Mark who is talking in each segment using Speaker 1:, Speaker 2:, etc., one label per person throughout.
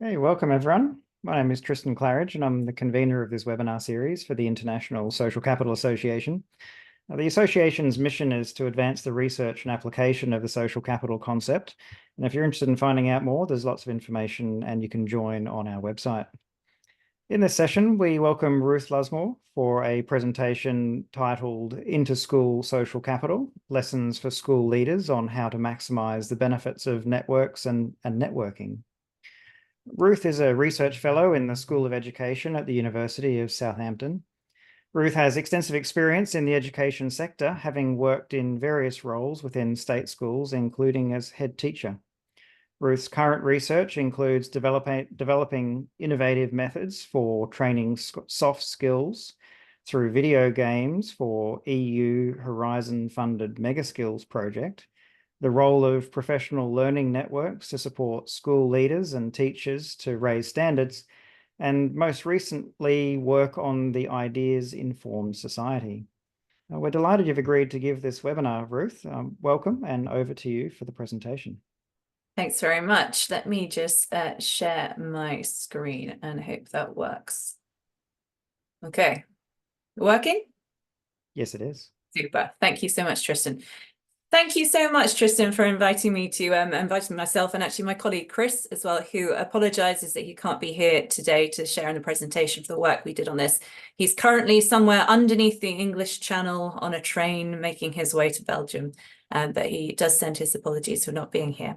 Speaker 1: Hey, welcome everyone. My name is Tristan Claridge and I'm the convener of this webinar series for the International Social Capital Association. The association's mission is to advance the research and application of the social capital concept. And if you're interested in finding out more, there's lots of information and you can join on our website. In this session, we welcome Ruth Luzmore for a presentation titled Inter-School Social Capital, Lessons for School Leaders on How to Maximise the Benefits of Networks and Networking. Ruth is a research fellow in the School of Education at the University of Southampton. Ruth has extensive experience in the education sector, having worked in various roles within state schools, including as head teacher. Ruth's current research includes developing innovative methods for training soft skills through video games for EU Horizon-funded Megaskills project, the role of professional learning networks to support school leaders and teachers to raise standards, and most recently work on the ideas-informed society. We're delighted you've agreed to give this webinar, Ruth. Welcome, and over to you for the presentation.
Speaker 2: Thanks very much. Let me just share my screen and hope that works. Okay, working?
Speaker 1: Yes, it is.
Speaker 2: Super. Thank you so much, Tristan. Thank you so much, Tristan, for inviting me to inviting myself and actually my colleague Chris as well, who apologizes that he can't be here today to share in the presentation for the work we did on this. He's currently somewhere underneath the English Channel on a train making his way to Belgium, but he does send his apologies for not being here.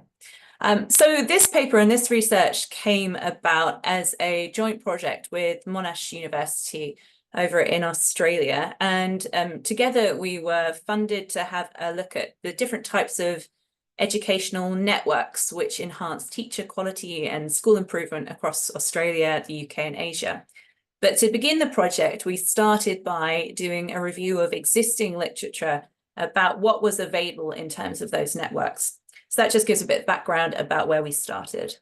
Speaker 2: So this paper and this research came about as a joint project with Monash University over in Australia. And together we were funded to have a look at the different types of educational networks which enhance teacher quality and school improvement across Australia, the UK and Asia. But to begin the project, we started by doing a review of existing literature about what was available in terms of those networks. So that just gives a bit of background about where we started.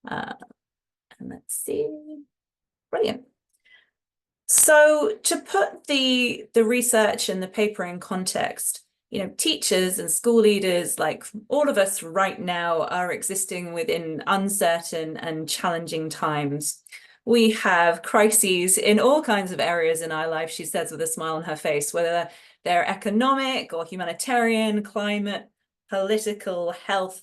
Speaker 2: And let's see. Brilliant. So to put the research and the paper in context, teachers and school leaders, like all of us right now, are existing within uncertain and challenging times. We have crises in all kinds of areas in our life, she says with a smile on her face, whether they're economic or humanitarian, climate, political, health.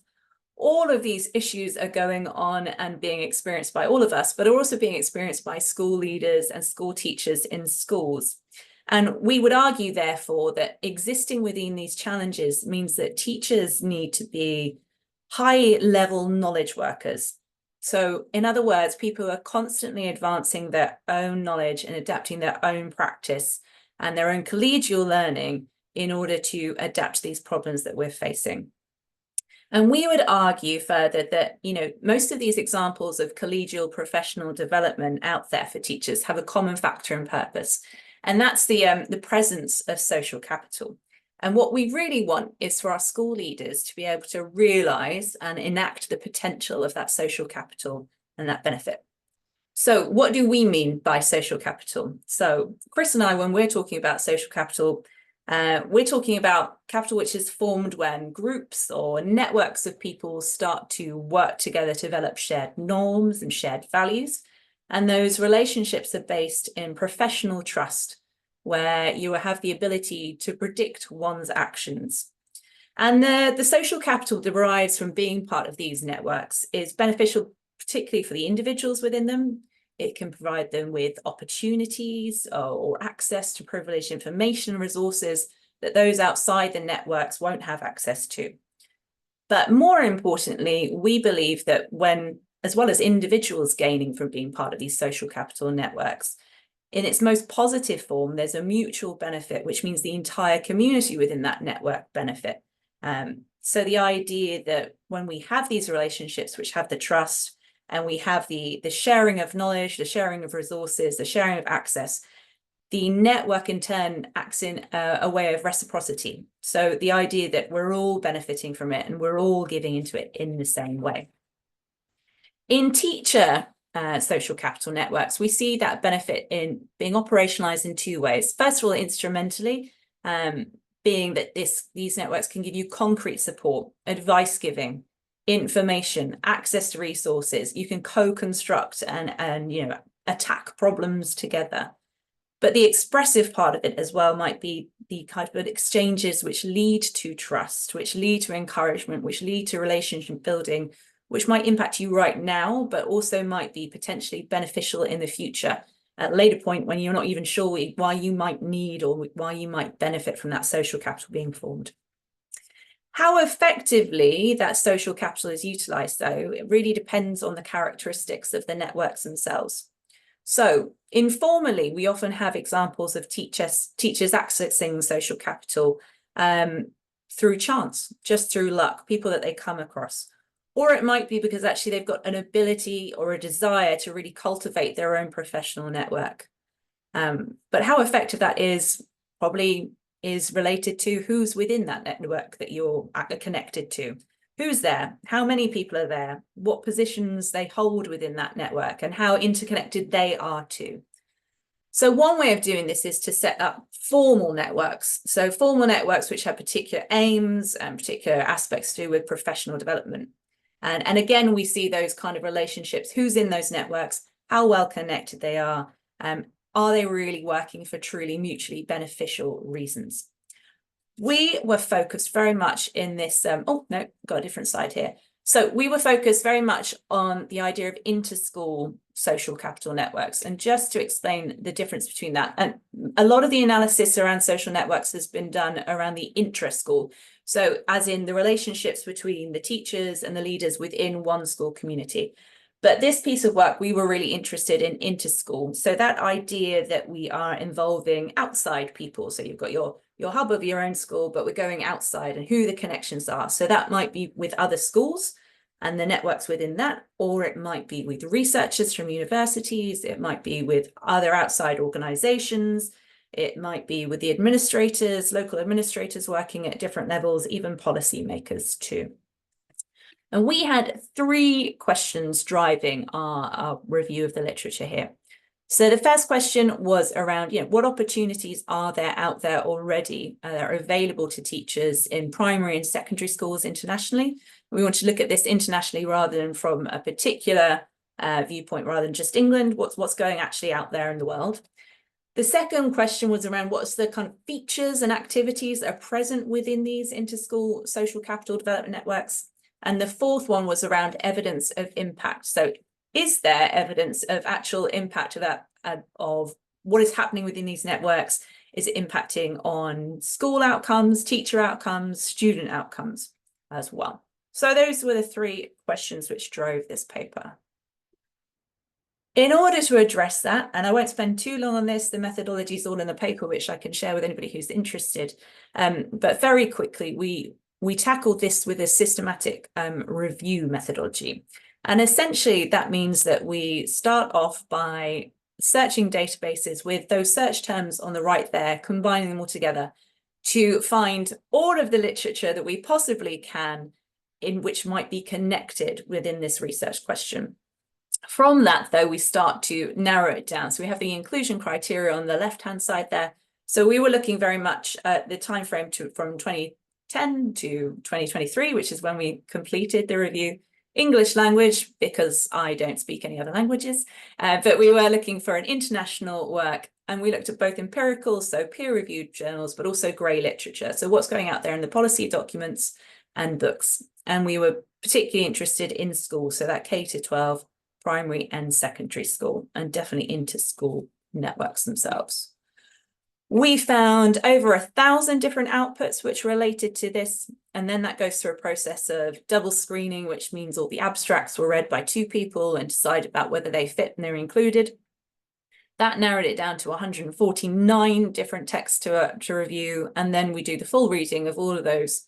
Speaker 2: All of these issues are going on and being experienced by all of us, but are also being experienced by school leaders and school teachers in schools. And we would argue, therefore, that existing within these challenges means that teachers need to be high-level knowledge workers. So, in other words, people who are constantly advancing their own knowledge and adapting their own practice and their own collegial learning in order to adapt to these problems that we're facing. And we would argue further that, most of these examples of collegial professional development out there for teachers have a common factor and purpose, and that's the presence of social capital. And what we really want is for our school leaders to be able to realise and enact the potential of that social capital and that benefit. So what do we mean by social capital? So Chris and I, when we're talking about social capital, we're talking about capital which is formed when groups or networks of people start to work together to develop shared norms and shared values. And those relationships are based in professional trust, where you have the ability to predict one's actions. And the social capital derives from being part of these networks is beneficial, particularly for the individuals within them. It can provide them with opportunities or access to privileged information and resources that those outside the networks won't have access to. But more importantly, we believe that as well as individuals gaining from being part of these social capital networks, in its most positive form, there's a mutual benefit, which means the entire community within that network benefit. So the idea that when we have these relationships which have the trust, and we have the sharing of knowledge, the sharing of resources, the sharing of access, the network in turn acts in a way of reciprocity. So the idea that we're all benefiting from it and we're all giving into it in the same way. In teacher social capital networks, we see that benefit in being operationalized in two ways. First of all, instrumentally, being that these networks can give you concrete support, advice giving, information, access to resources. You can co-construct and you know, attack problems together. But the expressive part of it as well might be the kind of exchanges which lead to trust, which lead to encouragement, which lead to relationship building, which might impact you right now, but also might be potentially beneficial in the future at a later point when you're not even sure why you might need or why you might benefit from that social capital being formed. How effectively that social capital is utilized, though, it really depends on the characteristics of the networks themselves. So informally, we often have examples of teachers accessing social capital through chance, just through luck, people that they come across. Or it might be because actually they've got an ability or a desire to really cultivate their own professional network. But how effective that is probably is related to who's within that network that you're connected to. Who's there? How many people are there? What positions they hold within that network and how interconnected they are too. So one way of doing this is to set up formal networks. So formal networks which have particular aims and particular aspects to do with professional development. And again, we see those kind of relationships. Who's in those networks? How well connected they are? Are they really working for truly mutually beneficial reasons? We were focused very much in this, oh, no, got a different slide here. So we were focused very much on the idea of inter-school social capital networks. And just to explain the difference between that, and a lot of the analysis around social networks has been done around the intra-school. So as in the relationships between the teachers and the leaders within one school community. But this piece of work, we were really interested in inter-school. So that idea that we are involving outside people. So you've got your hub of your own school, but we're going outside and who the connections are. So that might be with other schools and the networks within that, or it might be with researchers from universities. It might be with other outside organizations. It might be with the administrators, local administrators working at different levels, even policymakers too. And we had 3 questions driving our review of the literature here. So the first question was around, what opportunities are there out there already that are available to teachers in primary and secondary schools internationally? We want to look at this internationally rather than from a particular viewpoint, rather than just England. What's going actually out there in the world? The second question was around what's the kind of features and activities that are present within these inter-school social capital development networks. And the fourth one was around evidence of impact. So is there evidence of actual impact of what is happening within these networks? Is it impacting on school outcomes, teacher outcomes, student outcomes as well? So those were the 3 questions which drove this paper. In order to address that, and I won't spend too long on this, the methodology is all in the paper, which I can share with anybody who's interested. But very quickly, we tackled this with a systematic review methodology. And essentially, that means that we start off by searching databases with those search terms on the right there, combining them all together to find all of the literature that we possibly can in which might be connected within this research question. From that, though, we start to narrow it down. So we have the inclusion criteria on the left-hand side there. So we were looking very much at the time frame from 2010 to 2023, which is when we completed the review. English language, because I don't speak any other languages, but we were looking for an international work, and we looked at both empirical, so peer-reviewed journals, but also grey literature. So what's going out there in the policy documents and books. And we were particularly interested in school, so that K-12, primary and secondary school, and definitely inter-school networks themselves. We found over 1,000 different outputs which related to this, and then that goes through a process of double screening, which means all the abstracts were read by 2 people and decide about whether they fit and they're included. That narrowed it down to 149 different texts to review, and then we do the full reading of all of those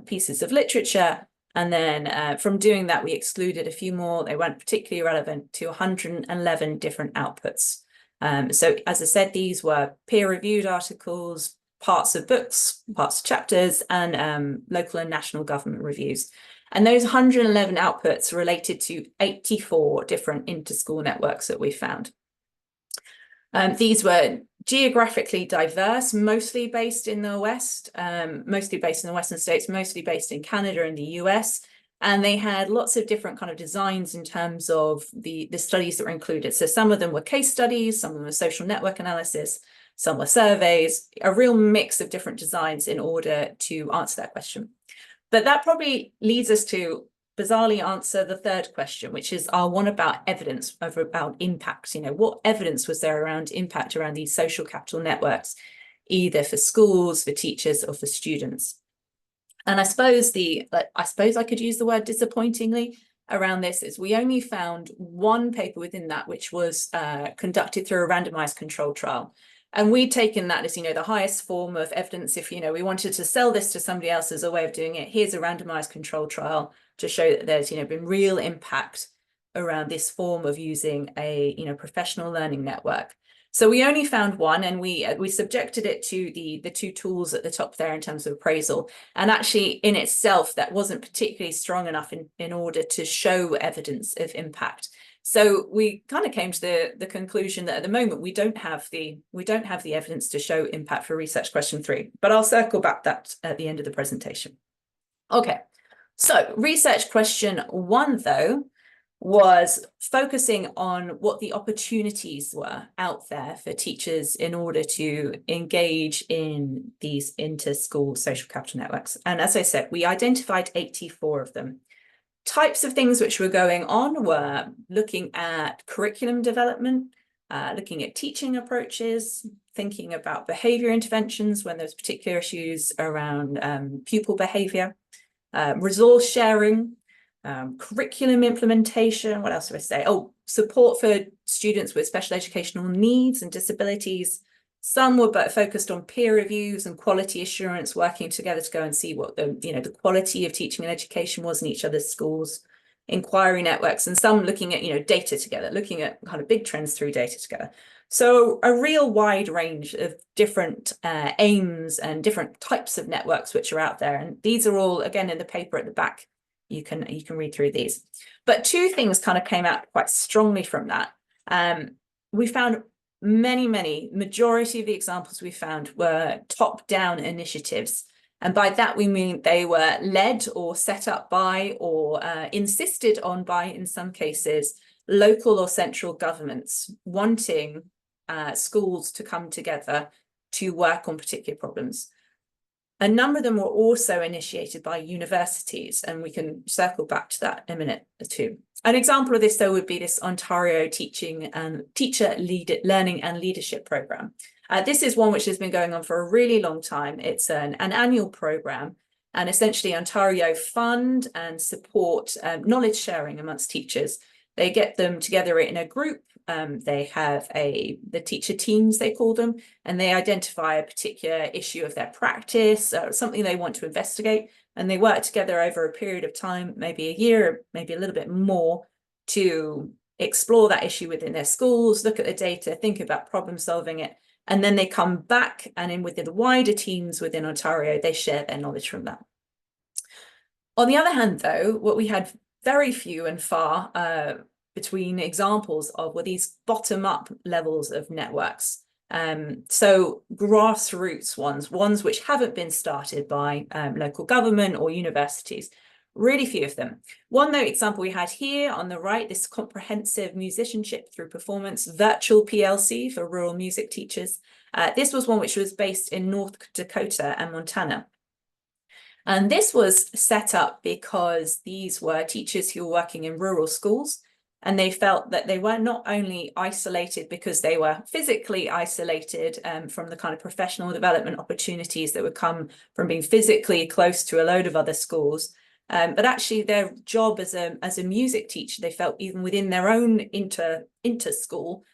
Speaker 2: pieces of literature. And then from doing that, we excluded a few more. They weren't particularly relevant to 111 different outputs. So as I said, these were peer-reviewed articles, parts of books, parts of chapters, and local and national government reviews. And those 111 outputs related to 84 different inter-school networks that we found. These were geographically diverse, mostly based in the West, mostly based in the Western states, mostly based in Canada and the US. And they had lots of different kind of designs in terms of the studies that were included. So some of them were case studies, some of them were social network analysis, some were surveys, a real mix of different designs in order to answer that question. But that probably leads us to bizarrely answer the third question, which is our one about evidence, about impact. You know, what evidence was there around impact around these social capital networks, either for schools, for teachers, or for students? And I suppose I could use the word disappointingly around this is we only found one paper within that, which was conducted through a randomized controlled trial. And we'd taken that as, you know, the highest form of evidence. If, you know, we wanted to sell this to somebody else as a way of doing it, here's a randomized controlled trial to show that there's, you know, been real impact around this form of using a, you know, professional learning network. So we only found one, and we subjected it to the two tools at the top there in terms of appraisal. And actually in itself, that wasn't particularly strong enough in order to show evidence of impact. So we kind of came to the conclusion that at the moment we don't have the evidence to show impact for research question 3, but I'll circle back that at the end of the presentation. Okay, so research question 1 though was focusing on what the opportunities were out there for teachers in order to engage in these inter-school social capital networks. And as I said, we identified 84 of them. Types of things which were going on were looking at curriculum development, looking at teaching approaches, thinking about behaviour interventions when there's particular issues around pupil behaviour, resource sharing, curriculum implementation. What else do I say? Oh, support for students with special educational needs and disabilities. Some were but focused on peer reviews and quality assurance, working together to go and see what the quality of teaching and education was in each other's schools, inquiry networks, and some looking at, data together, looking at kind of big trends through data together. So a real wide range of different aims and different types of networks which are out there. And these are all, again, in the paper at the back. You can read through these. But 2 things kind of came out quite strongly from that. We found majority of the examples we found were top-down initiatives. And by that, we mean they were led or set up by or insisted on by, in some cases, local or central governments wanting schools to come together to work on particular problems. A number of them were also initiated by universities, and we can circle back to that in a minute or two. An example of this, though, would be this Ontario Teacher Learning and Leadership Programme. This is one which has been going on for a really long time. It's an annual programme, and essentially Ontario fund and support knowledge sharing amongst teachers. They get them together in a group. They have the teacher teams, they call them, and they identify a particular issue of their practice, something they want to investigate, and they work together over a period of time, maybe a year, maybe a little bit more, to explore that issue within their schools, look at the data, think about problem solving it, and then they come back, and within the wider teams within Ontario, they share their knowledge from that. On the other hand, though, what we had very few and far between examples of were these bottom-up levels of networks. So grassroots ones which haven't been started by local government or universities, really few of them. One though example we had here on the right, this comprehensive musicianship through performance, virtual PLC for rural music teachers. This was one which was based in North Dakota and Montana. And this was set up because these were teachers who were working in rural schools, and they felt that they were not only isolated because they were physically isolated from the kind of professional development opportunities that would come from being physically close to a load of other schools, but actually their job as a music teacher, they felt even within their own inter-school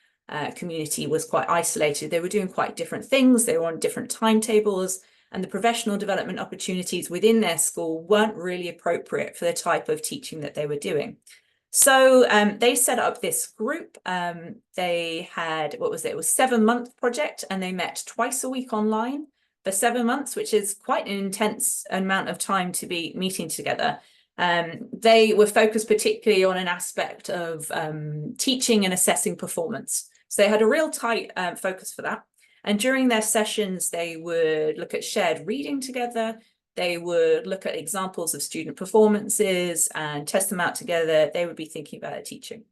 Speaker 2: community was quite isolated. They were doing quite different things. They were on different timetables, and the professional development opportunities within their school weren't really appropriate for the type of teaching that they were doing. So they set up this group. They had, it was 7-month project, and they met twice a week online for 7 months, which is quite an intense amount of time to be meeting together. They were focused particularly on an aspect of teaching and assessing performance. So they had a real tight focus for that. And during their sessions, they would look at shared reading together. They would look at examples of student performances and test them out together. They would be thinking about their teaching.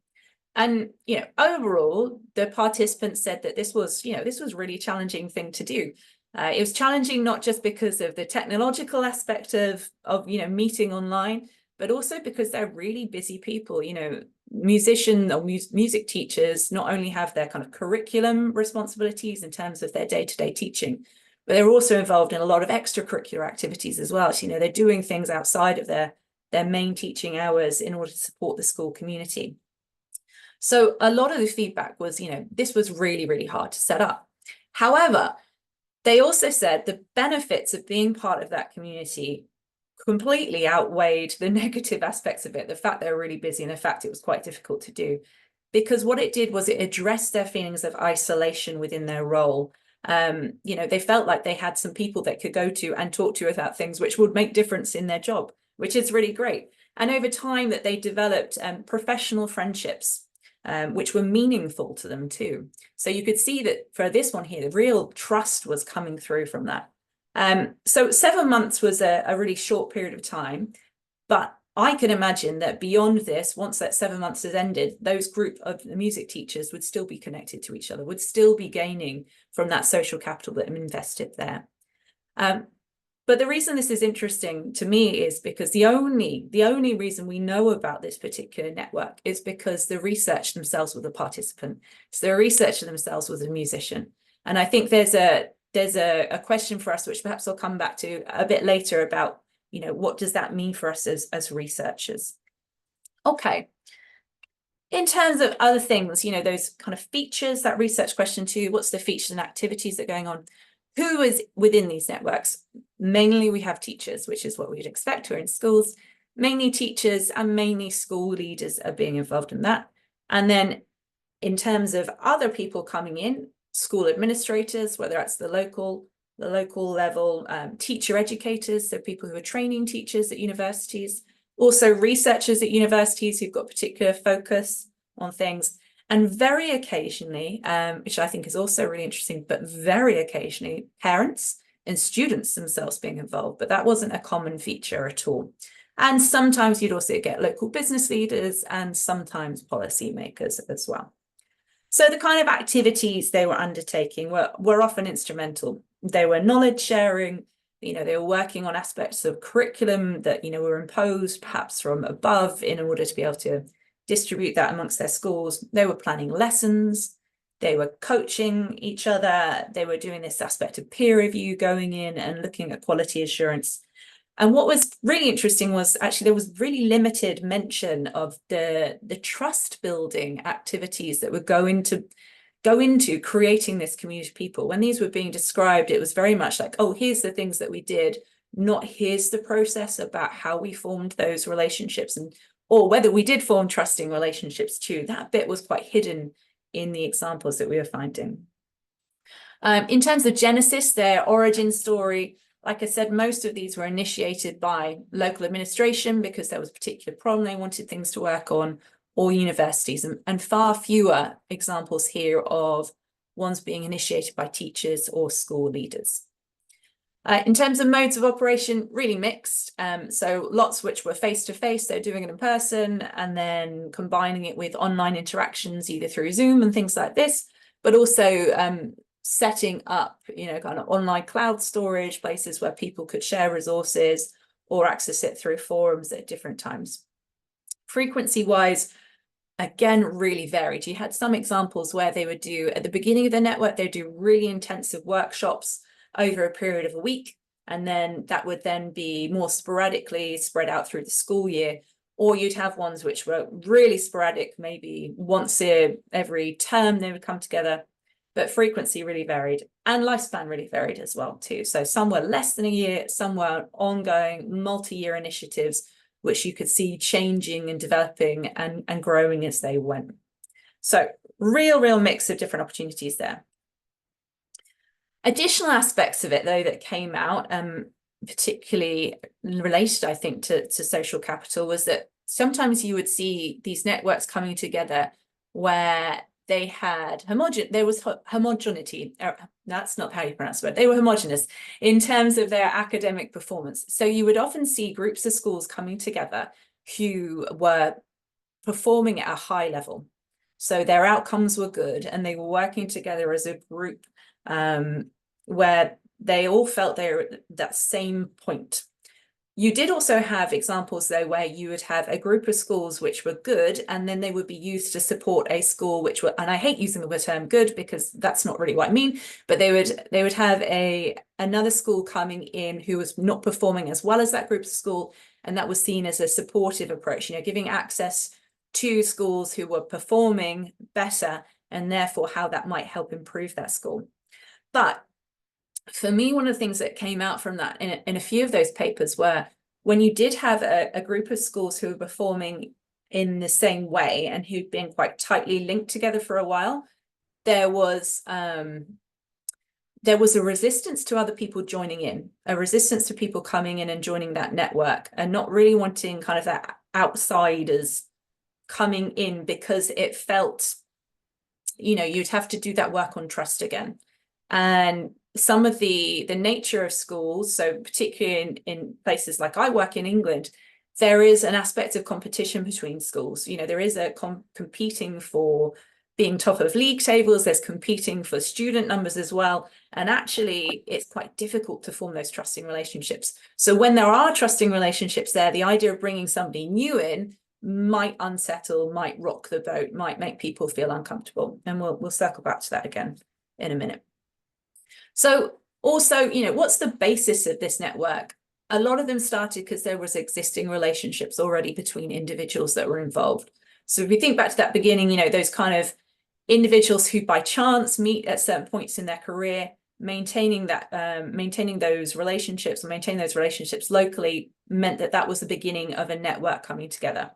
Speaker 2: And, overall, the participants said that this was a really challenging thing to do. It was challenging not just because of the technological aspect of meeting online, but also because they're really busy people. Musician or music teachers not only have their kind of curriculum responsibilities in terms of their day-to-day teaching, but they're also involved in a lot of extracurricular activities as well. So, they're doing things outside of their main teaching hours in order to support the school community. So a lot of the feedback was, this was really, really hard to set up. However, they also said the benefits of being part of that community completely outweighed the negative aspects of it, the fact they were really busy and the fact it was quite difficult to do. Because what it did was it addressed their feelings of isolation within their role. They felt like they had some people they could go to and talk to about things which would make difference in their job, which is really great. And over time that they developed professional friendships, which were meaningful to them too. So you could see that for this one here, the real trust was coming through from that. So 7 months was a really short period of time, but I can imagine that beyond this, once that 7 months has ended, those group of the music teachers would still be connected to each other, would still be gaining from that social capital that invested there. But the reason this is interesting to me is because the only reason we know about this particular network is because the researcher themselves were the participant. So the researcher themselves was a musician. And I think there's a question for us, which perhaps I'll come back to a bit later about, what does that mean for us as researchers? Okay. In terms of other things, those kind of features, that research question too, what's the features and activities that are going on? Who is within these networks? Mainly we have teachers, which is what we'd expect. We're in schools, mainly teachers and mainly school leaders are being involved in that. And then in terms of other people coming in, school administrators, whether that's the local level, teacher educators, so people who are training teachers at universities, also researchers at universities who've got particular focus on things. And very occasionally, which I think is also really interesting, but very occasionally, parents and students themselves being involved, but that wasn't a common feature at all. And sometimes you'd also get local business leaders and sometimes policymakers as well. So the kind of activities they were undertaking were often instrumental. They were knowledge sharing, they were working on aspects of curriculum that, were imposed perhaps from above in order to be able to distribute that amongst their schools. They were planning lessons, they were coaching each other, they were doing this aspect of peer review going in and looking at quality assurance. And what was really interesting was actually there was really limited mention of the trust building activities that would go into creating this community of people. When these were being described, it was very much like, oh, here's the things that we did, not here's the process about how we formed those relationships or whether we did form trusting relationships too. That bit was quite hidden in the examples that we were finding. In terms of genesis, their origin story, like I said, most of these were initiated by local administration because there was a particular problem they wanted things to work on, or universities, and far fewer examples here of ones being initiated by teachers or school leaders. In terms of modes of operation, really mixed. So lots which were face-to-face, they're doing it in person, and then combining it with online interactions, either through Zoom and things like this, but also setting up, kind of online cloud storage, places where people could share resources or access it through forums at different times. Frequency-wise, again, really varied. You had some examples where they would do, at the beginning of the network, they'd do really intensive workshops over a period of a week, and then that would then be more sporadically spread out through the school year. Or you'd have ones which were really sporadic, maybe once every term they would come together, but frequency really varied, and lifespan really varied as well too. So some were less than a year, some were ongoing multi-year initiatives, which you could see changing and developing and growing as they went. So real mix of different opportunities there. Additional aspects of it, though, that came out, particularly related, I think, to social capital, was that sometimes you would see these networks coming together where they had homogeneity. That's not how you pronounce it. They were homogeneous in terms of their academic performance. So you would often see groups of schools coming together who were performing at a high level. So their outcomes were good and they were working together as a group where they all felt they were at that same point. You did also have examples, though, where you would have a group of schools which were good, and then they would be used to support a school which were, and I hate using the term good because that's not really what I mean, but they would have another school coming in who was not performing as well as that group of school, and that was seen as a supportive approach, giving access to schools who were performing better, and therefore how that might help improve that school. But for me, one of the things that came out from that in a few of those papers were when you did have a group of schools who were performing in the same way and who'd been quite tightly linked together for a while, there was a resistance to other people joining in, a resistance to people coming in and joining that network and not really wanting kind of that outsiders coming in because it felt, you'd have to do that work on trust again. And some of the nature of schools, so particularly in places like I work in England, there is an aspect of competition between schools. There is a competing for being top of league tables, there's competing for student numbers as well. And actually, it's quite difficult to form those trusting relationships. So when there are trusting relationships there, the idea of bringing somebody new in might unsettle, might rock the boat, might make people feel uncomfortable. And we'll circle back to that again in a minute. So also, what's the basis of this network? A lot of them started because there was existing relationships already between individuals that were involved. So if we think back to that beginning, those kind of individuals who by chance meet at certain points in their career, maintaining those relationships locally meant that was the beginning of a network coming together.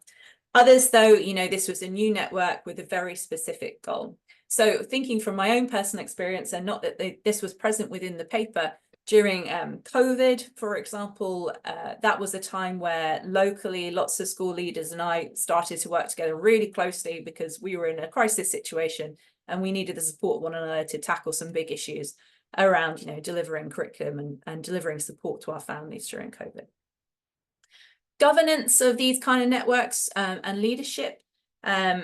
Speaker 2: Others, though, this was a new network with a very specific goal. So thinking from my own personal experience, and not that this was present within the paper, during COVID, for example, that was a time where locally lots of school leaders and I started to work together really closely because we were in a crisis situation and we needed the support of one another to tackle some big issues around, delivering curriculum and delivering support to our families during COVID. Governance of these kind of networks and leadership.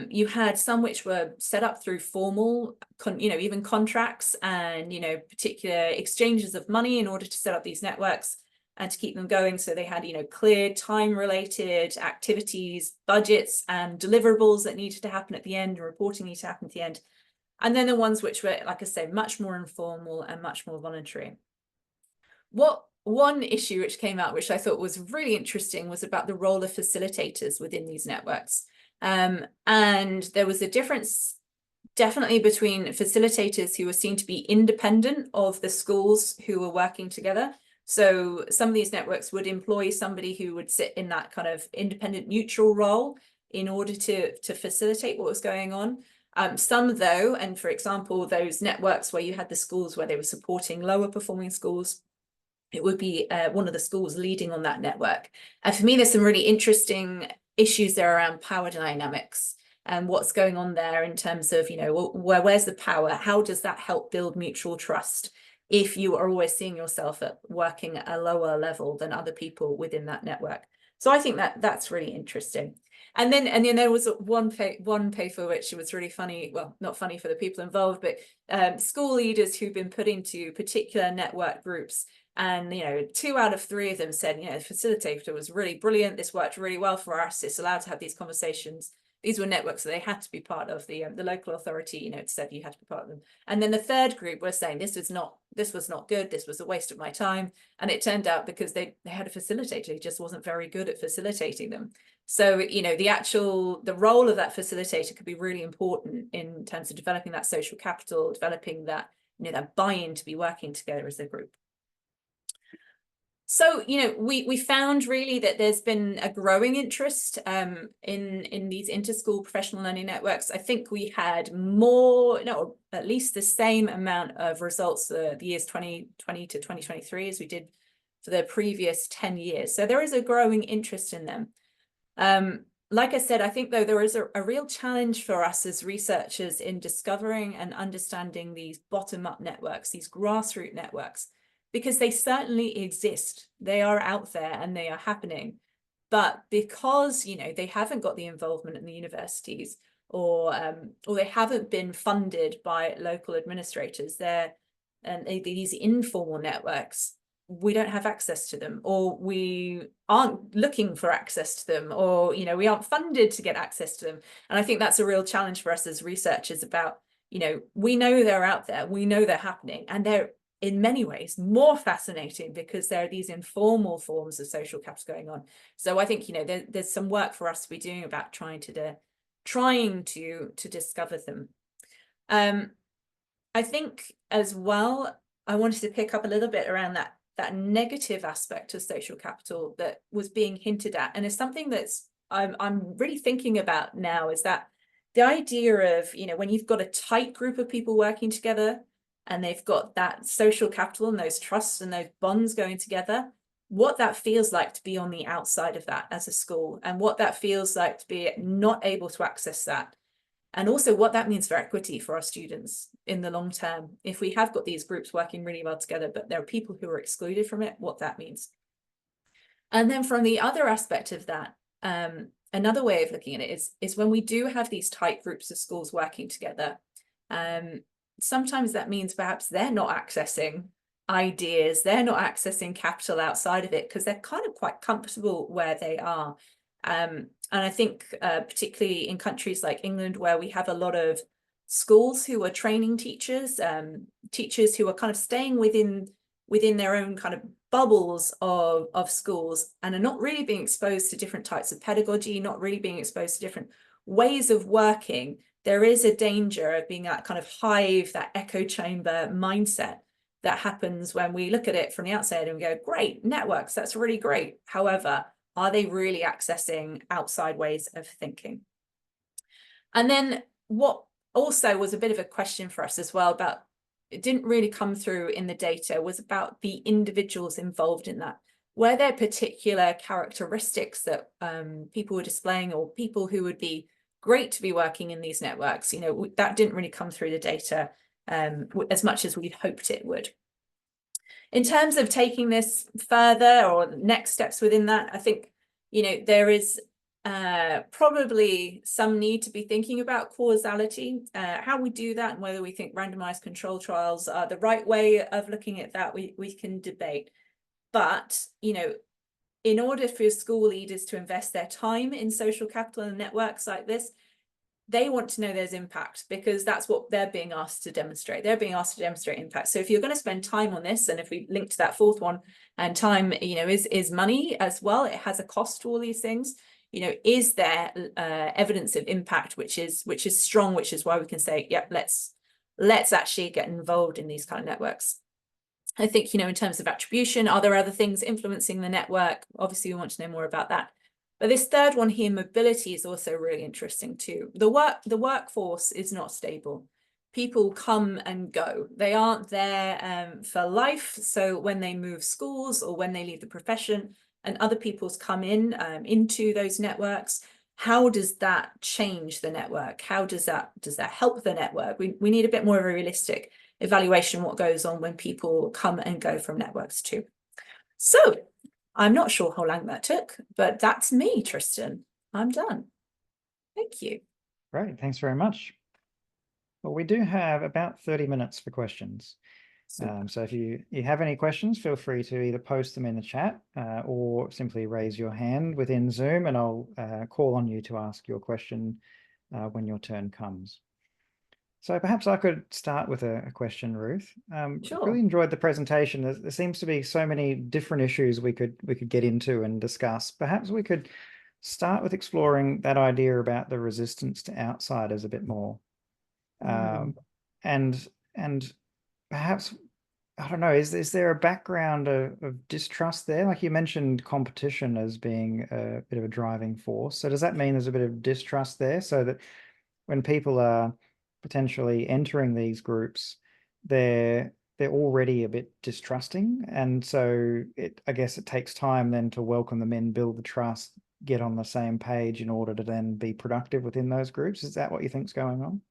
Speaker 2: You had some which were set up through formal, even contracts and, particular exchanges of money in order to set up these networks and to keep them going. So they had, clear time-related activities, budgets and deliverables that needed to happen at the end and reporting needed to happen at the end. And then the ones which were, like I say, much more informal and much more voluntary. One issue which came out, which I thought was really interesting, was about the role of facilitators within these networks. And there was a difference definitely between facilitators who were seen to be independent of the schools who were working together. So some of these networks would employ somebody who would sit in that kind of independent neutral role in order to facilitate what was going on. Some, though, and for example, those networks where you had the schools where they were supporting lower performing schools, it would be one of the schools leading on that network. And for me, there's some really interesting issues there around power dynamics and what's going on there in terms of, where's the power? How does that help build mutual trust if you are always seeing yourself at working at a lower level than other people within that network? So I think that's really interesting. And then there was one paper which was really funny, well, not funny for the people involved, but school leaders who've been put into particular network groups. And, 2 out of 3 of them said, the facilitator was really brilliant. This worked really well for us. It's allowed to have these conversations. These were networks that they had to be part of. The local authority, said you had to be part of them. And then the third group was saying this was not good. This was a waste of my time. And it turned out because they had a facilitator who just wasn't very good at facilitating them. So, the role of that facilitator could be really important in terms of developing that social capital, developing that, that buy-in to be working together as a group. So, we found really that there's been a growing interest in these inter-school professional learning networks. I think we had at least the same amount of results the years 2020 to 2023 as we did for the previous 10 years. So there is a growing interest in them. like I said, I think though there is a real challenge for us as researchers in discovering and understanding these bottom-up networks, these grassroots networks, because they certainly exist. They are out there and they are happening. But because, you know, they haven't got the involvement in the universities, or they haven't been funded by local administrators, they're these informal networks, we don't have access to them, or we aren't looking for access to them, or, you know, we aren't funded to get access to them. And I think that's a real challenge for us as researchers about, you know, we know they're out there, we know they're happening, and they're in many ways more fascinating because there are these informal forms of social capital going on. So I think, you know, there's some work for us to be doing about trying to discover them. I think as well, I wanted to pick up a little bit around that negative aspect of social capital that was being hinted at, and it's something that's I'm really thinking about now, is that the idea of, you know, when you've got a tight group of people working together and they've got that social capital and those trusts and those bonds going together, what that feels like to be on the outside of that as a school, and what that feels like to be not able to access that. And also what that means for equity for our students in the long term. If we have got these groups working really well together, but there are people who are excluded from it, what that means. And then from the other aspect of that, another way of looking at it is when we do have these tight groups of schools working together, sometimes that means perhaps they're not accessing ideas, they're not accessing capital outside of it because they're kind of quite comfortable where they are. And I think particularly in countries like England, where we have a lot of schools who are training teachers, teachers who are kind of staying within their own kind of bubbles of schools and are not really being exposed to different types of pedagogy, not really being exposed to different ways of working, there is a danger of being that kind of hive, that echo chamber mindset that happens when we look at it from the outside and we go, great, networks, that's really great. However, are they really accessing outside ways of thinking? And then what also was a bit of a question for us as well, about it didn't really come through in the data, was about the individuals involved in that. Were there particular characteristics that people were displaying, or people who would be great to be working in these networks? You know, that didn't really come through the data as much as we'd hoped it would. In terms of taking this further, or next steps within that, I think, you know, there is probably some need to be thinking about causality, how we do that, and whether we think randomized control trials are the right way of looking at that, we can debate. But, you know, in order for school leaders to invest their time in social capital and networks like this, they want to know there's impact, because that's what they're being asked to demonstrate. They're being asked to demonstrate impact. So if you're going to spend time on this, and if we link to that fourth one, and time, you know, is money as well, it has a cost to all these things. You know, is there evidence of impact which is strong, which is why we can say, yep, let's actually get involved in these kind of networks. I think, you know, in terms of attribution, are there other things influencing the network? Obviously, we want to know more about that. But this third one here, mobility, is also really interesting too. The workforce is not stable. People come and go. They aren't there for life. So when they move schools, or when they leave the profession and other people's come in into those networks, how does that change the network? How does that help the network? We need a bit more of a realistic evaluation of what goes on when people come and go from networks too. So I'm not sure how long that took, but that's me, Tristan. I'm done. Thank you.
Speaker 1: Great, thanks very much. Well, we do have about 30 minutes for questions. So if you have any questions, feel free to either post them in the chat or simply raise your hand within Zoom, and I'll call on you to ask your question when your turn comes. So perhaps I could start with a question, Ruth.
Speaker 2: Sure.
Speaker 1: Really enjoyed the presentation. There seems to be so many different issues we could get into and discuss. Perhaps we could start with exploring that idea about the resistance to outsiders a bit more. And perhaps, I don't know, is there a background of distrust there? Like you mentioned competition as being a bit of a driving force. So does that mean there's a bit of distrust there, so that when people are potentially entering these groups, they're already a bit distrusting, and so I guess it takes time then to welcome them in, build the trust, get on the same page in order to then be productive within those groups. Is that what you think's going on?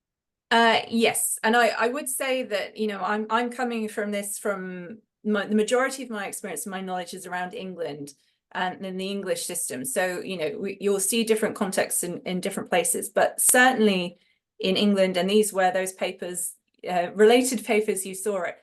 Speaker 2: Yes, and I would say that, you know, I'm coming from this from the majority of my experience and my knowledge is around England and in the English system. So, you know, you'll see different contexts in different places, but certainly in England, and these were those papers, related papers you saw it.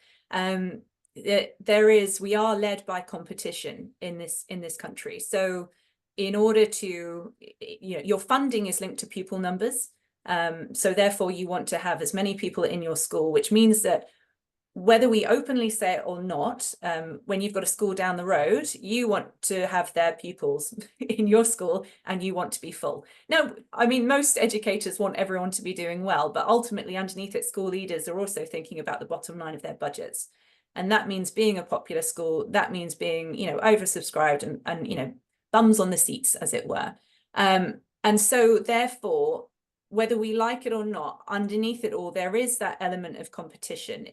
Speaker 2: We are led by competition in this country. So in order to, you know, your funding is linked to pupil numbers. So therefore you want to have as many people in your school, which means that whether we openly say it or not, when you've got a school down the road, you want to have their pupils in your school and you want to be full. Now, I mean, most educators want everyone to be doing well, but ultimately underneath it, school leaders are also thinking about the bottom line of their budgets. And that means being a popular school, that means being, you know, oversubscribed and you know, bums on the seats, as it were. And so therefore, whether we like it or not, underneath it all, there is that element of competition.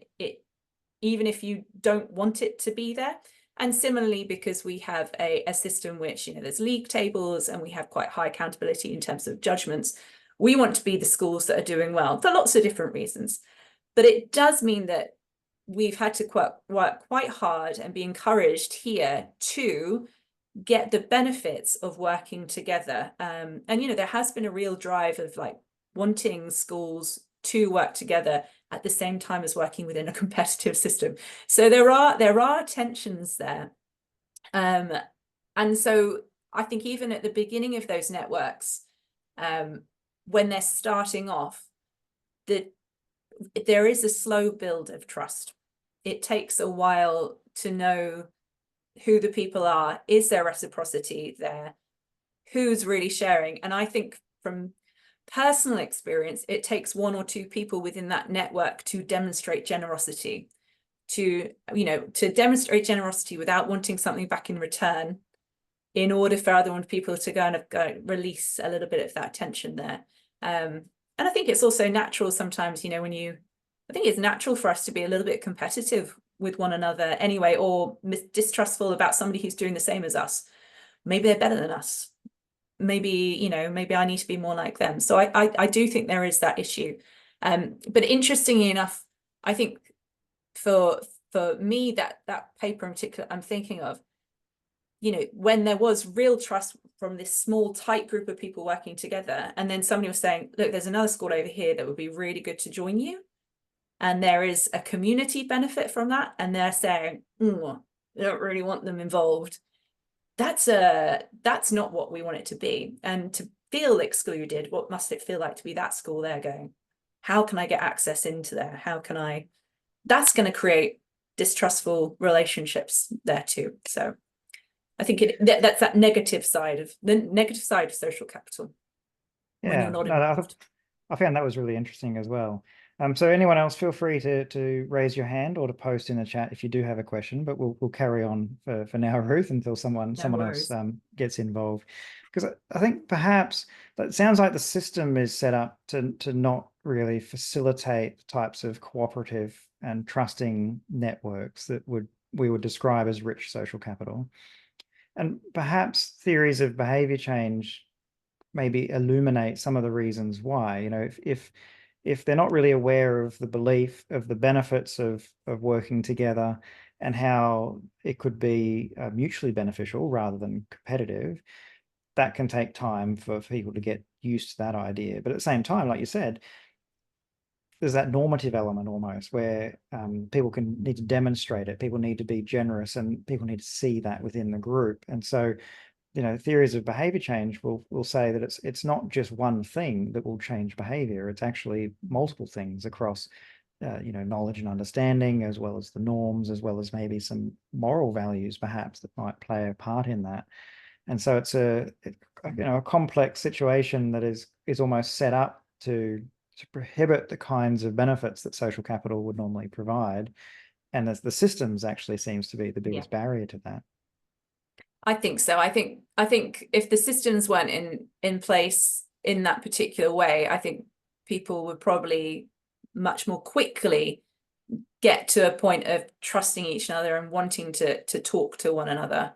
Speaker 2: Even if you don't want it to be there. And similarly, because we have a system which, you know, there's league tables and we have quite high accountability in terms of judgments, we want to be the schools that are doing well for lots of different reasons. But it does mean that we've had to work quite hard and be encouraged here to get the benefits of working together. And, you know, there has been a real drive of like wanting schools to work together at the same time as working within a competitive system. So there are tensions there. And so I think even at the beginning of those networks, when they're starting off, there is a slow build of trust. It takes a while to know who the people are. Is there reciprocity there? Who's really sharing? And I think from personal experience, it takes one or two people within that network to demonstrate generosity, to demonstrate generosity without wanting something back in return, in order for other people to go release a little bit of that tension there. And I think it's also natural sometimes, you know, I think it's natural for us to be a little bit competitive with one another anyway, or distrustful about somebody who's doing the same as us. Maybe they're better than us. Maybe, you know, maybe I need to be more like them. So I do think there is that issue. But interestingly enough, I think for me, that paper in particular I'm thinking of, you know, when there was real trust from this small tight group of people working together, and then somebody was saying, look, there's another school over here that would be really good to join you, and there is a community benefit from that, and they're saying, I don't really want them involved. That's not what we want it to be. And to feel excluded, what must it feel like to be that school there going, how can I get access into there? How can I? That's going to create distrustful relationships there too. So I think that's that negative side of social capital. When
Speaker 1: Yeah,
Speaker 2: you're not
Speaker 1: no,
Speaker 2: involved.
Speaker 1: I found that was really interesting as well. So anyone else, feel free to raise your hand or to post in the chat if you do have a question, but we'll carry on for now, Ruth, until someone else gets involved. Because I think perhaps that sounds like the system is set up to not really facilitate types of cooperative and trusting networks that we would describe as rich social capital. And perhaps theories of behavior change maybe illuminate some of the reasons why. You know, if they're not really aware of the belief of the benefits of working together and how it could be mutually beneficial rather than competitive, that can take time for people to get used to that idea. But at the same time, like you said, there's that normative element almost where people need to demonstrate it, people need to be generous, and people need to see that within the group. And so, you know, theories of behavior change will say that it's not just one thing that will change behavior. It's actually multiple things across, you know, knowledge and understanding, as well as the norms, as well as maybe some moral values perhaps that might play a part in that. And so it's a complex situation that is almost set up to prohibit the kinds of benefits that social capital would normally provide. And the systems actually seems to be the biggest barrier to that.
Speaker 2: I think so. I think if the systems weren't in place in that particular way, I think people would probably much more quickly get to a point of trusting each other and wanting to talk to one another.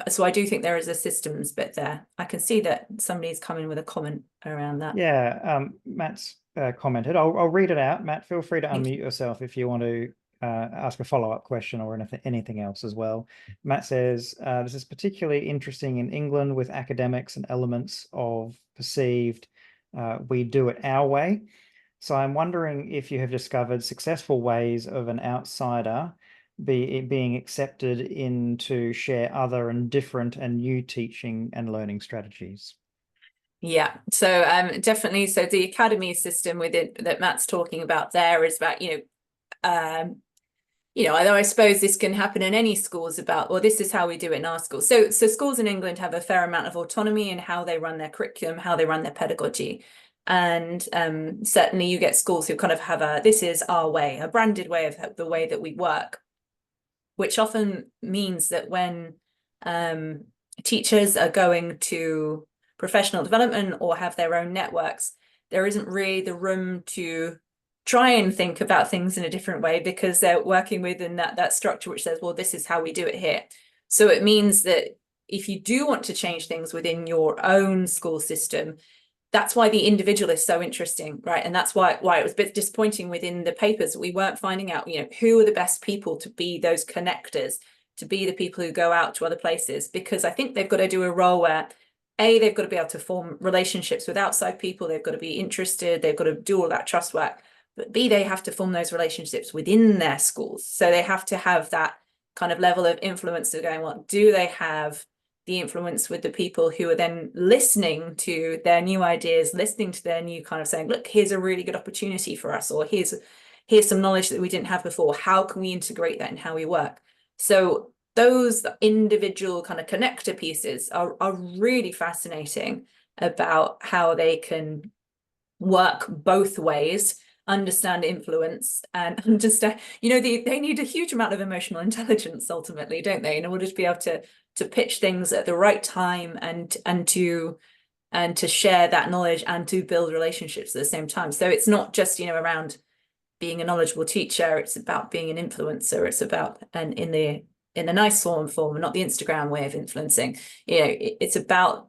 Speaker 2: So I do think there is a systems bit there. I can see that somebody's coming with a comment around that.
Speaker 1: Yeah, Matt's commented. I'll read it out. Matt, feel free to
Speaker 2: Thank
Speaker 1: unmute yourself if you want to ask a follow-up question or anything else as well. Matt says, this is particularly interesting in England with academics and elements of perceived we do it our way. So I'm wondering if you have discovered successful ways of an outsider being accepted in to share other and different and new teaching and learning strategies.
Speaker 2: Yeah, so definitely. So the academy system within that Matt's talking about there is about, although I suppose this can happen in any schools about, well, this is how we do it in our schools. So schools in England have a fair amount of autonomy in how they run their curriculum, how they run their pedagogy. And certainly you get schools who kind of have this is our way, a branded way of the way that we work, which often means that when teachers are going to professional development or have their own networks, there isn't really the room to try and think about things in a different way because they're working within that structure which says, well, this is how we do it here. So it means that if you do want to change things within your own school system, that's why the individual is so interesting, right? And that's why it was a bit disappointing within the papers that we weren't finding out, who are the best people to be those connectors, to be the people who go out to other places, because I think they've got to do a role where they've got to be able to form relationships with outside people, they've got to be interested, they've got to do all that trust work, but B, they have to form those relationships within their schools. So they have to have that kind of level of influence of going, well, do they have the influence with the people who are then listening to their new ideas, listening to their new kind of saying, look, here's a really good opportunity for us, or here's some knowledge that we didn't have before. How can we integrate that in how we work? So those individual kind of connector pieces are really fascinating about how they can work both ways, understand influence and understand, they need a huge amount of emotional intelligence ultimately, don't they, in order to be able to pitch things at the right time and to share that knowledge and to build relationships at the same time. So it's not just around being a knowledgeable teacher, it's about being an influencer, it's about, and in the nice form, not the Instagram way of influencing, it's about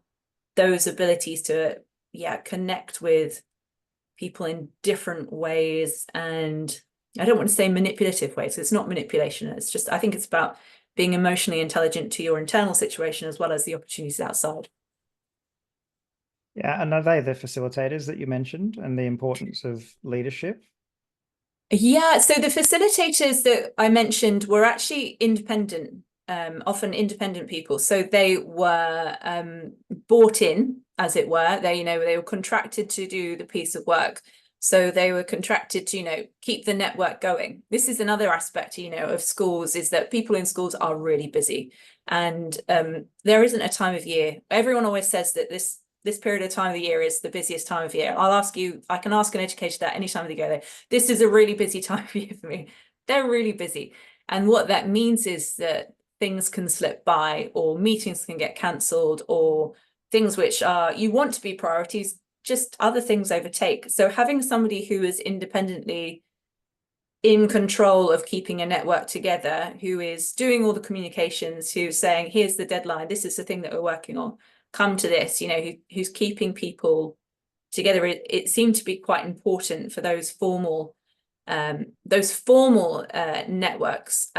Speaker 2: those abilities to connect with people in different ways. And I don't want to say manipulative ways, it's not manipulation, it's just, I think it's about being emotionally intelligent to your internal situation as well as the opportunities outside.
Speaker 1: Yeah, and are they the facilitators that you mentioned and the importance of leadership?
Speaker 2: Yeah, so the facilitators that I mentioned were actually independent, often independent people. So they were bought in, as it were. They were contracted to do the piece of work. So they were contracted to, keep the network going. This is another aspect, of schools, is that people in schools are really busy. And there isn't a time of year. Everyone always says that this period of time of the year is the busiest time of year. I can ask an educator that anytime they go there. This is a really busy time of year for me. They're really busy. And what that means is that things can slip by, or meetings can get cancelled, or things which are, you want to be priorities, just other things overtake. So having somebody who is independently in control of keeping a network together, who is doing all the communications, who's saying, here's the deadline, this is the thing that we're working on, come to this, who's keeping people together, it seemed to be quite important for those formal networks.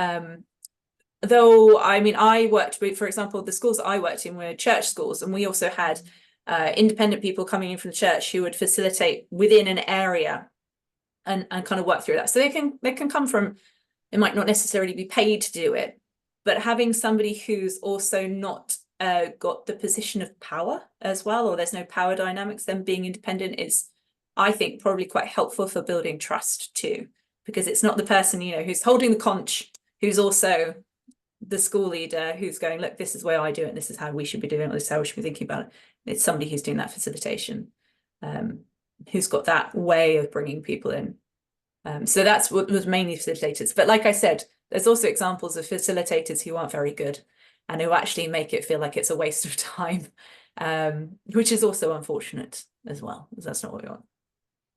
Speaker 2: Though, I worked with, for example, the schools that I worked in were church schools, and we also had independent people coming in from the church who would facilitate within an area and kind of work through that. So they can come from, it might not necessarily be paid to do it, but having somebody who's also not got the position of power as well, or there's no power dynamics, then being independent is, I think, probably quite helpful for building trust too, because it's not the person, who's holding the conch, who's also the school leader, who's going, look, this is where I do it, and this is how we should be doing it, this is how we should be thinking about it. It's somebody who's doing that facilitation, who's got that way of bringing people in. So that's what was mainly facilitators. But like I said, there's also examples of facilitators who aren't very good and who actually make it feel like it's a waste of time, which is also unfortunate as well, because that's not what we want.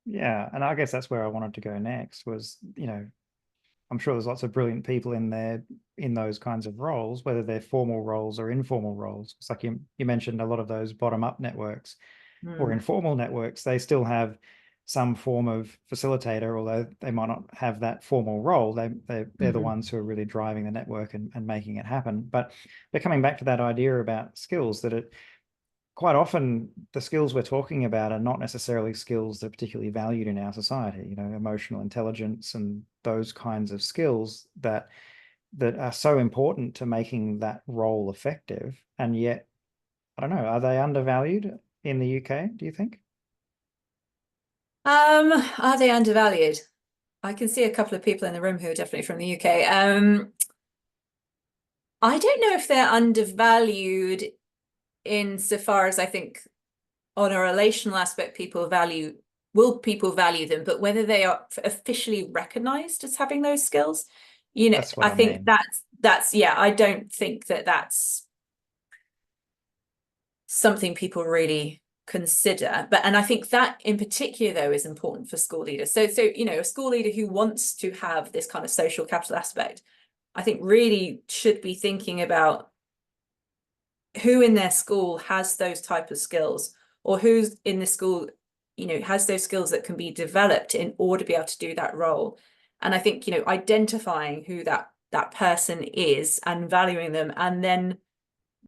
Speaker 1: Yeah, and I guess that's where I wanted to go next was, I'm sure there's lots of brilliant people in there in those kinds of roles, whether they're formal roles or informal roles. It's like you mentioned a lot of those bottom-up networks or informal networks, they still have some form of facilitator, although they might not have that formal role. They're the ones who are really driving the network and making it happen. But coming back to that idea about skills, that it quite often the skills we're talking about are not necessarily skills that are particularly valued in our society, emotional intelligence and those kinds of skills that are so important to making that role effective. And yet, I don't know, are they undervalued in the UK, do you think?
Speaker 2: Are they undervalued? I can see a couple of people in the room who are definitely from the UK. I don't know if they're undervalued insofar as I think on a relational aspect, people value them, but whether they are officially recognized as having those skills,
Speaker 1: That's what
Speaker 2: I
Speaker 1: I
Speaker 2: think
Speaker 1: mean.
Speaker 2: that's yeah, I don't think that that's something people really consider. And I think that in particular though is important for school leaders. So a school leader who wants to have this kind of social capital aspect, I think really should be thinking about who in their school has those type of skills, or who's in the school has those skills that can be developed in order to be able to do that role. And I think identifying who that person is and valuing them, and then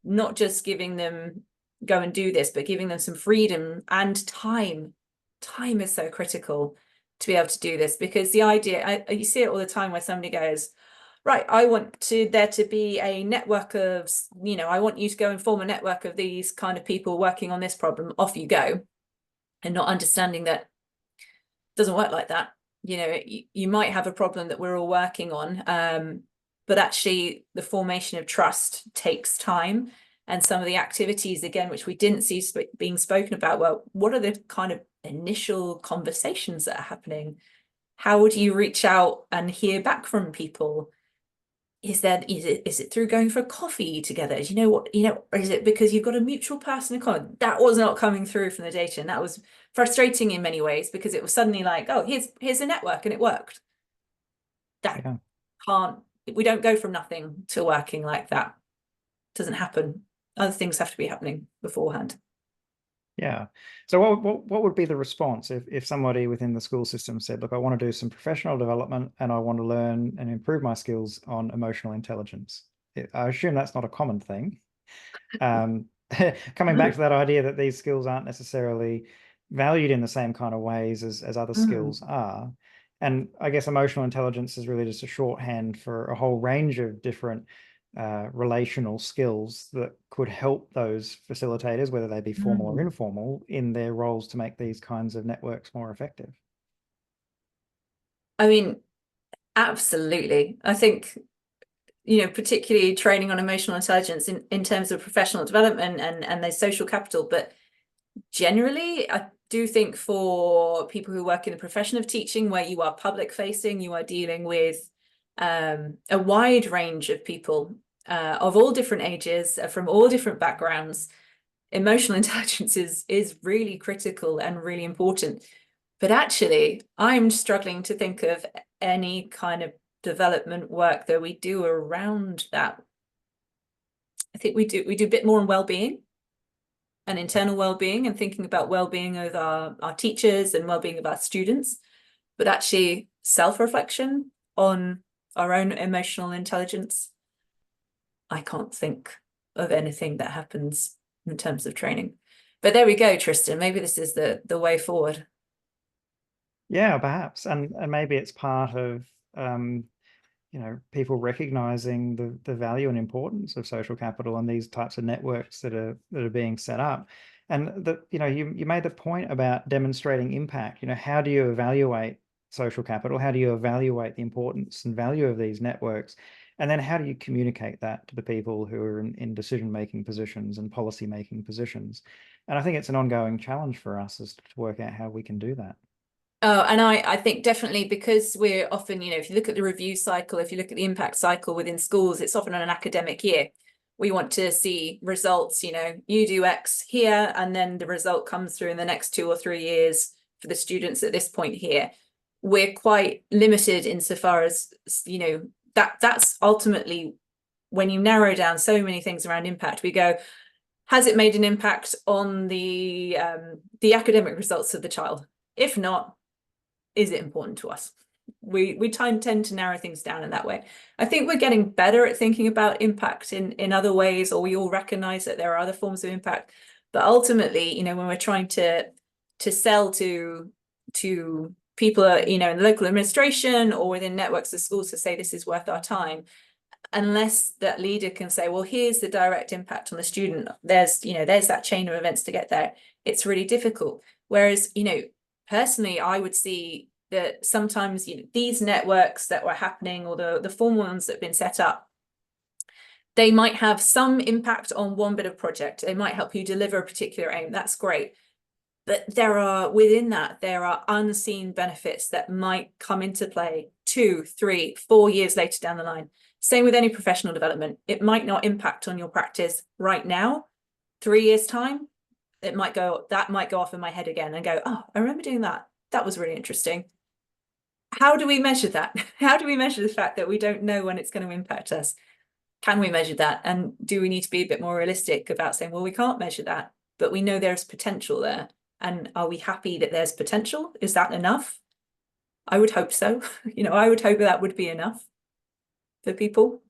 Speaker 2: not just giving them go and do this, but giving them some freedom and time. Time is so critical to be able to do this, because the idea, you see it all the time where somebody goes, right, I want there to be a network of, I want you to go and form a network of these kind of people working on this problem, off you go. And not understanding that it doesn't work like that. You might have a problem that we're all working on, but actually the formation of trust takes time. And some of the activities, again, which we didn't see being spoken about, well, what are the kind of initial conversations that are happening? How would you reach out and hear back from people? Is it through going for a coffee together? Or is it because you've got a mutual person in common? That was not coming through from the data, and that was frustrating in many ways, because it was suddenly like, oh, here's a network and it worked. That we don't go from nothing to working like that. It doesn't happen. Other things have to be happening beforehand.
Speaker 1: Yeah. So what would be the response if somebody within the school system said, look, I want to do some professional development and I want to learn and improve my skills on emotional intelligence? I assume that's not a common thing. Coming back to that idea that these skills aren't necessarily valued in the same kind of ways as other skills are. And I guess emotional intelligence is really just a shorthand for a whole range of different relational skills that could help those facilitators, whether they be formal or informal, in their roles to make these kinds of networks more effective.
Speaker 2: I mean, absolutely. I think, particularly training on emotional intelligence in terms of professional development and their social capital, but generally, I do think for people who work in the profession of teaching, where you are public facing, you are dealing with a wide range of people of all different ages, from all different backgrounds. Emotional intelligence is really critical and really important. But actually, I'm struggling to think of any kind of development work that we do around that. I think we do a bit more on well-being and internal well-being, and thinking about well-being of our teachers and well-being of our students, but actually self-reflection on our own emotional intelligence, I can't think of anything that happens in terms of training. But there we go, Tristan. Maybe this is the way forward.
Speaker 1: Yeah, perhaps. And maybe it's part of people recognizing the value and importance of social capital and these types of networks that are being set up. And that, you made the point about demonstrating impact. How do you evaluate social capital? How do you evaluate the importance and value of these networks? And then how do you communicate that to the people who are in decision-making positions and policy-making positions? And I think it's an ongoing challenge for us is to work out how we can do that.
Speaker 2: Oh, and I think definitely, because we're often, if you look at the review cycle, if you look at the impact cycle within schools, it's often on an academic year. We want to see results, you do X here, and then the result comes through in the next 2 or 3 years for the students at this point here. we're quite limited insofar as, you know, that's ultimately when you narrow down so many things around impact, we go, has it made an impact on the academic results of the child? If not, is it important to us? We tend to narrow things down in that way. I think we're getting better at thinking about impact in other ways, or we all recognize that there are other forms of impact. But ultimately, you know, when we're trying to sell to people, you know, in local administration or within networks of schools to say this is worth our time, unless that leader can say, well, here's the direct impact on the student, there's, you know, there's that chain of events to get there, it's really difficult. Whereas, you know, personally, I would see that sometimes, you know, these networks that were happening, or the formal ones that have been set up, they might have some impact on one bit of project. They might help you deliver a particular aim. That's great. But within that, there are unseen benefits that might come into play 2, 3, 4 years later down the line. Same with any professional development. It might not impact on your practice right now. 3 years time, that might go off in my head again and go, oh, I remember doing that. That was really interesting. How do we measure that? How do we measure the fact that we don't know when it's going to impact us? Can we measure that? And do we need to be a bit more realistic about saying, well, we can't measure that, but we know there's potential there. And are we happy that there's potential? Is that enough? I would hope so. You know, I would hope that would be enough for people.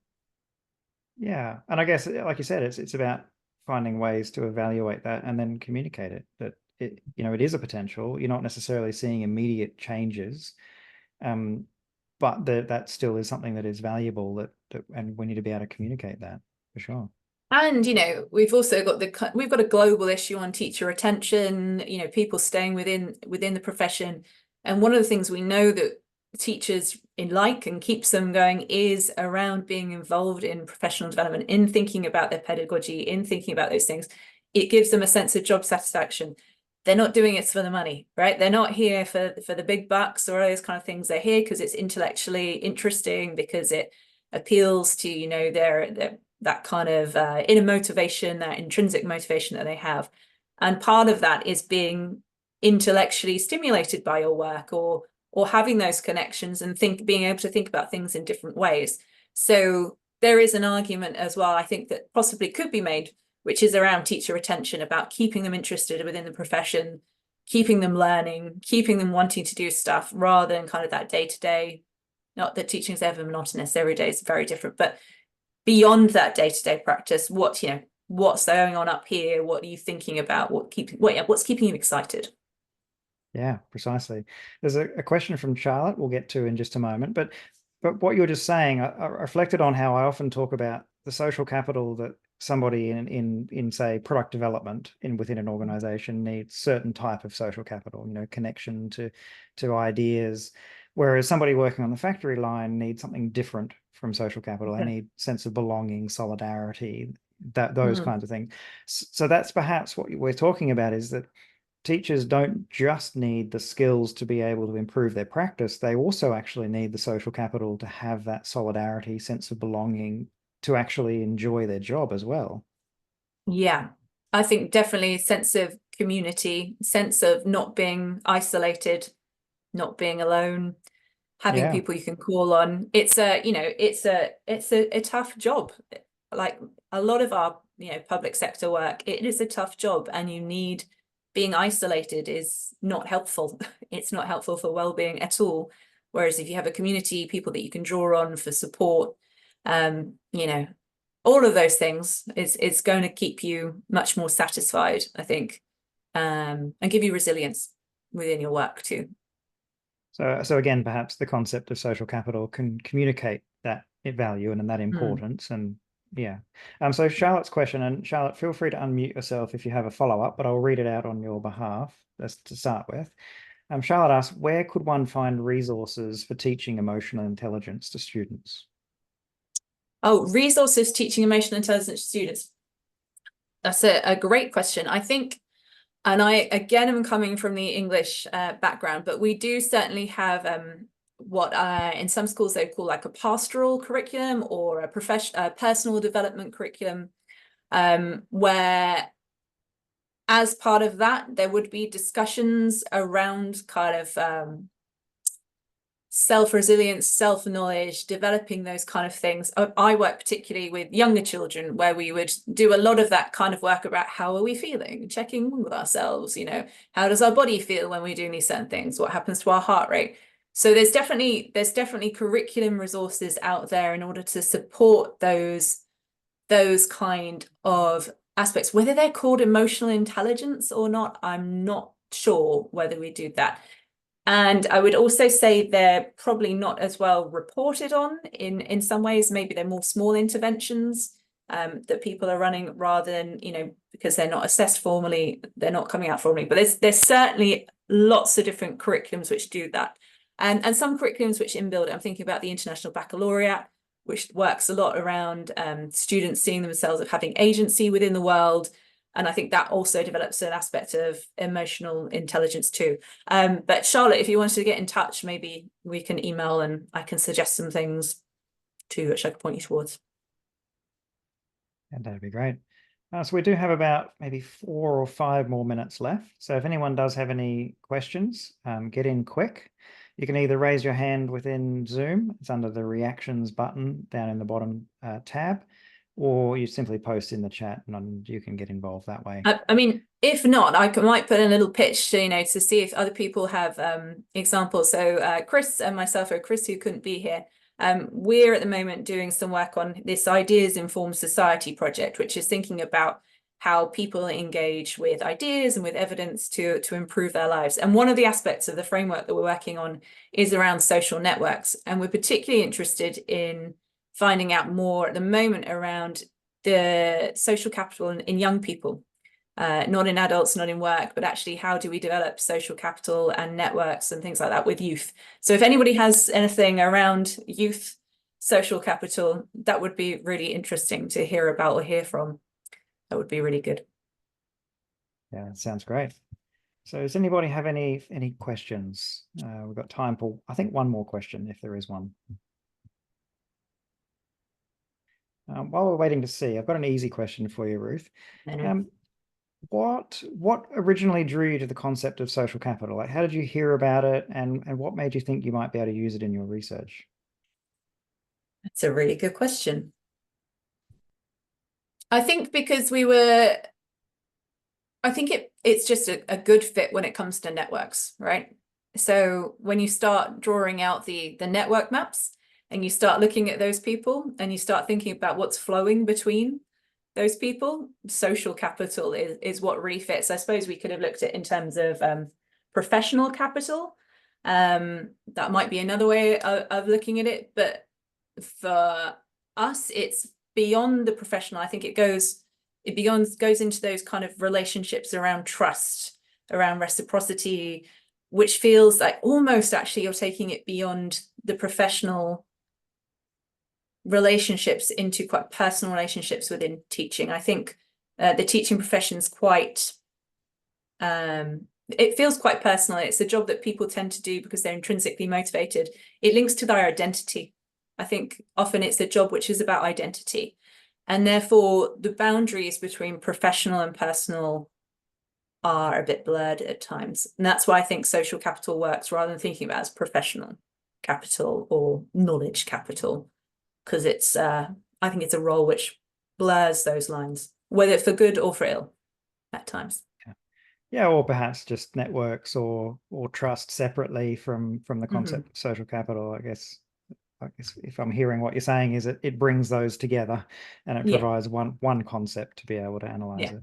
Speaker 1: Yeah, and I guess, like you said, it's about finding ways to evaluate that and then communicate it, that it, you know, it is a potential. You're not necessarily seeing immediate changes, but that still is something that is valuable, and we need to be able to communicate that for sure.
Speaker 2: And, you know, we've also got we've got a global issue on teacher retention, you know, people staying within the profession. And one of the things we know that teachers like and keeps them going is around being involved in professional development, in thinking about their pedagogy, in thinking about those things. It gives them a sense of job satisfaction. They're not doing it for the money, right? They're not here for the big bucks or those kind of things. They're here because it's intellectually interesting, because it appeals to, you know, their that kind of inner motivation, that intrinsic motivation that they have. And part of that is being intellectually stimulated by your work, or having those connections and being able to think about things in different ways. So there is an argument as well, I think, that possibly could be made, which is around teacher retention, about keeping them interested within the profession, keeping them learning, keeping them wanting to do stuff, rather than kind of that day-to-day. Not that teaching is ever monotonous, every day is very different, but beyond that day-to-day practice, what's going on up here? What are you thinking about? What's keeping you excited?
Speaker 1: Yeah, precisely. There's a question from Charlotte we'll get to in just a moment, but what you're just saying, I reflected on how I often talk about the social capital that somebody in say product development within an organization needs. Certain type of social capital, you know, connection to ideas, whereas somebody working on the factory line needs something different from social capital. They need sense of belonging, solidarity, those kinds of things. So that's perhaps what we're talking about, is that teachers don't just need the skills to be able to improve their practice. They also actually need the social capital to have that solidarity, sense of belonging, to actually enjoy their job as well.
Speaker 2: Yeah, I think definitely a sense of community, sense of not being isolated, not being alone, having people you can call on. It's a tough job. Like a lot of our, you know, public sector work, it is a tough job, and being isolated is not helpful. It's not helpful for well-being at all. Whereas if you have a community, people that you can draw on for support, you know, all of those things, it's going to keep you much more satisfied, I think, and give you resilience within your work too.
Speaker 1: So again, perhaps the concept of social capital can communicate that value and that importance. And yeah. So Charlotte's question, and Charlotte, feel free to unmute yourself if you have a follow-up, but I'll read it out on your behalf. That's to start with. Charlotte asks, where could one find resources for teaching emotional intelligence to students?
Speaker 2: Oh, resources teaching emotional intelligence to students. That's a great question. I think, and I again am coming from the English background, but we do certainly have what in some schools they call like a pastoral curriculum, or a personal development curriculum, where as part of that there would be discussions around kind of self-resilience, self-knowledge, developing those kind of things. I work particularly with younger children, where we would do a lot of that kind of work about how are we feeling, checking in with ourselves, you know, how does our body feel when we're doing these certain things, what happens to our heart rate. So there's definitely curriculum resources out there in order to support those kind of aspects. Whether they're called emotional intelligence or not, I'm not sure whether we do that. And I would also say they're probably not as well reported on in some ways. Maybe they're more small interventions that people are running, rather than, you know, because they're not assessed formally, they're not coming out formally. But there's certainly lots of different curriculums which do that. And some curriculums which inbuild it. I'm thinking about the International Baccalaureate, which works a lot around students seeing themselves as having agency within the world. And I think that also develops an aspect of emotional intelligence too. But Charlotte, if you wanted to get in touch, maybe we can email and I can suggest some things too, which I can point you towards.
Speaker 1: And that'd be great. So we do have about maybe 4 or 5 more minutes left. So if anyone does have any questions, get in quick. You can either raise your hand within Zoom, it's under the reactions button down in the bottom tab, or you simply post in the chat and you can get involved that way.
Speaker 2: I mean, if not, I might put in a little pitch, you know, to see if other people have examples. So Chris and myself, or Chris who couldn't be here, we're at the moment doing some work on this Ideas Informed Society project, which is thinking about how people engage with ideas and with evidence to improve their lives. And one of the aspects of the framework that we're working on is around social networks. And we're particularly interested in finding out more at the moment around the social capital in young people, not in adults, not in work, but actually how do we develop social capital and networks and things like that with youth. So if anybody has anything around youth social capital, that would be really interesting to hear about or hear from. That would be really good.
Speaker 1: Yeah, that sounds great. So does anybody have any questions? We've got time for, I think, one more question, if there is one. While we're waiting to see, I've got an easy question for you, Ruth. What originally drew you to the concept of social capital? Like, how did you hear about it, and what made you think you might be able to use it in your research?
Speaker 2: That's a really good question. I think because I think it's just a good fit when it comes to networks, right? So when you start drawing out the network maps and you start looking at those people and you start thinking about what's flowing between those people, social capital is what really fits. I suppose we could have looked at in terms of professional capital. That might be another way of looking at it. But for us, it's beyond the professional. I think it goes into those kind of relationships around trust, around reciprocity, which feels like almost actually you're taking it beyond the professional relationships into quite personal relationships within teaching. I think the teaching profession is quite, it feels quite personal. It's a job that people tend to do because they're intrinsically motivated. It links to their identity. I think often it's a job which is about identity. And therefore, the boundaries between professional and personal are a bit blurred at times. And that's why I think social capital works rather than thinking about it as professional capital or knowledge capital, because it's, I think it's a role which blurs those lines, whether for good or for ill at times.
Speaker 1: Yeah, or perhaps just networks or trust separately from the concept of social capital, I guess if I'm hearing what you're saying is it brings those together and it provides one concept to be able to analyze it.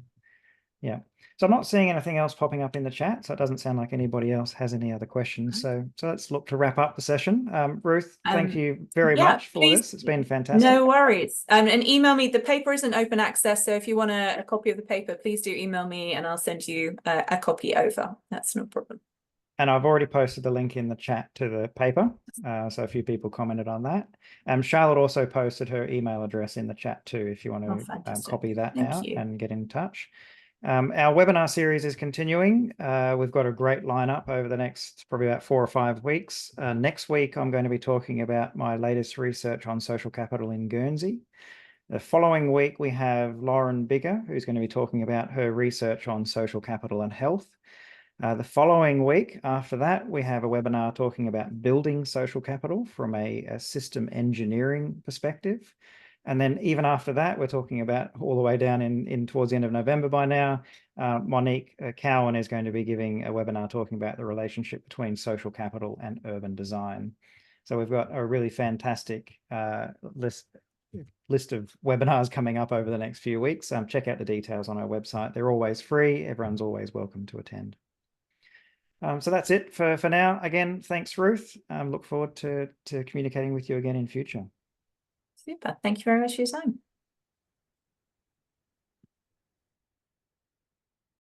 Speaker 1: Yeah. So I'm not seeing anything else popping up in the chat, so it doesn't sound like anybody else has any other questions. So let's look to wrap up the session. Ruth, thank you very much for this. It's been fantastic.
Speaker 2: No worries. And email me. The paper isn't open access, so if you want a copy of the paper, please do email me and I'll send you a copy over. That's no problem.
Speaker 1: And I've already posted the link in the chat to the paper. So a few people commented on that. Charlotte also posted her email address in the chat too, if you want to copy that out and get in touch. Our webinar series is continuing. We've got a great lineup over the next probably about 4 or 5 weeks. Next week, I'm going to be talking about my latest research on social capital in Guernsey. The following week, we have Lauren Bigger, who's going to be talking about her research on social capital and health. The following week after that, we have a webinar talking about building social capital from a system engineering perspective. And then even after that, we're talking about all the way down in towards the end of November by now, Monique Cowan is going to be giving a webinar talking about the relationship between social capital and urban design. So we've got a really fantastic list of webinars coming up over the next few weeks. Check out the details on our website. They're always free. Everyone's always welcome to attend. So that's it for now. Again, thanks, Ruth. Look forward to communicating with you again in future.
Speaker 2: Super. Thank you very much for your time.